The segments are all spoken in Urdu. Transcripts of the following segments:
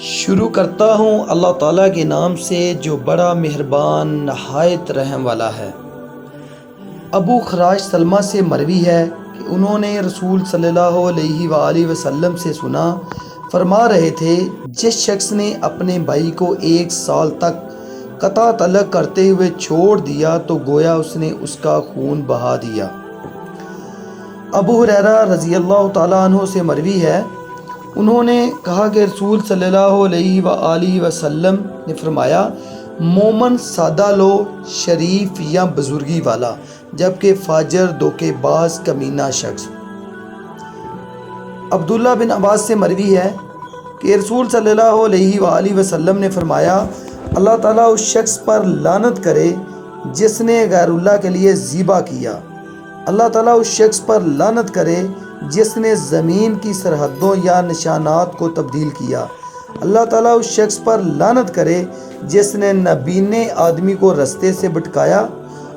شروع کرتا ہوں اللہ تعالیٰ کے نام سے جو بڑا مہربان نہایت رحم والا ہے۔ ابو خراش سلمہ سے مروی ہے کہ انہوں نے رسول صلی اللہ علیہ وآلہ وسلم سے سنا، فرما رہے تھے جس شخص نے اپنے بھائی کو 1 سال تک قطع تعلق کرتے ہوئے چھوڑ دیا تو گویا اس نے اس کا خون بہا دیا۔ ابو ہریرہ رضی اللہ تعالیٰ عنہ سے مروی ہے، انہوں نے کہا کہ رسول صلی اللہ علیہ وآلہ وسلم نے فرمایا، مومن سادہ لو، شریف یا بزرگی والا، جبکہ فاجر دھوکے باز کمینہ شخص۔ عبداللہ بن عباس سے مروی ہے کہ رسول صلی اللہ علیہ وآلہ وسلم نے فرمایا، اللہ تعالیٰ اس شخص پر لعنت کرے جس نے غیر اللہ کے لیے ذبح کیا۔ اللہ تعالیٰ اس شخص پر لعنت کرے جس نے زمین کی سرحدوں یا نشانات کو تبدیل کیا۔ اللہ تعالیٰ اس شخص پر لعنت کرے جس نے نابینے آدمی کو رستے سے بھٹکایا۔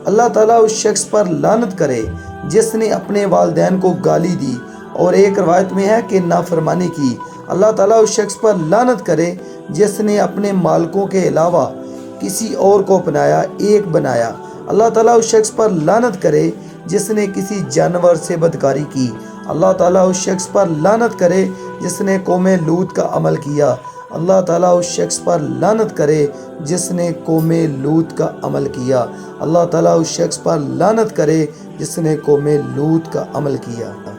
اللہ تعالیٰ اس شخص پر لعنت کرے جس نے اپنے والدین کو گالی دی اور ایک روایت میں ہے کہ نافرمانی کی۔ اللہ تعالیٰ اس شخص پر لعنت کرے جس نے اپنے مالکوں کے علاوہ کسی اور کو اپنایا، ایک بنایا۔ اللہ تعالیٰ اس شخص پر لعنت کرے جس نے کسی جانور سے بدکاری کی۔ اللہ تعالیٰ اس شخص پر لعنت کرے جس نے قوم لوط کا عمل کیا۔ اللہ تعالیٰ اس شخص پر لعنت کرے جس نے قوم لوط کا عمل کیا۔ اللہ تعالیٰ اس شخص پر لعنت کرے جس نے قوم لوط کا عمل کیا۔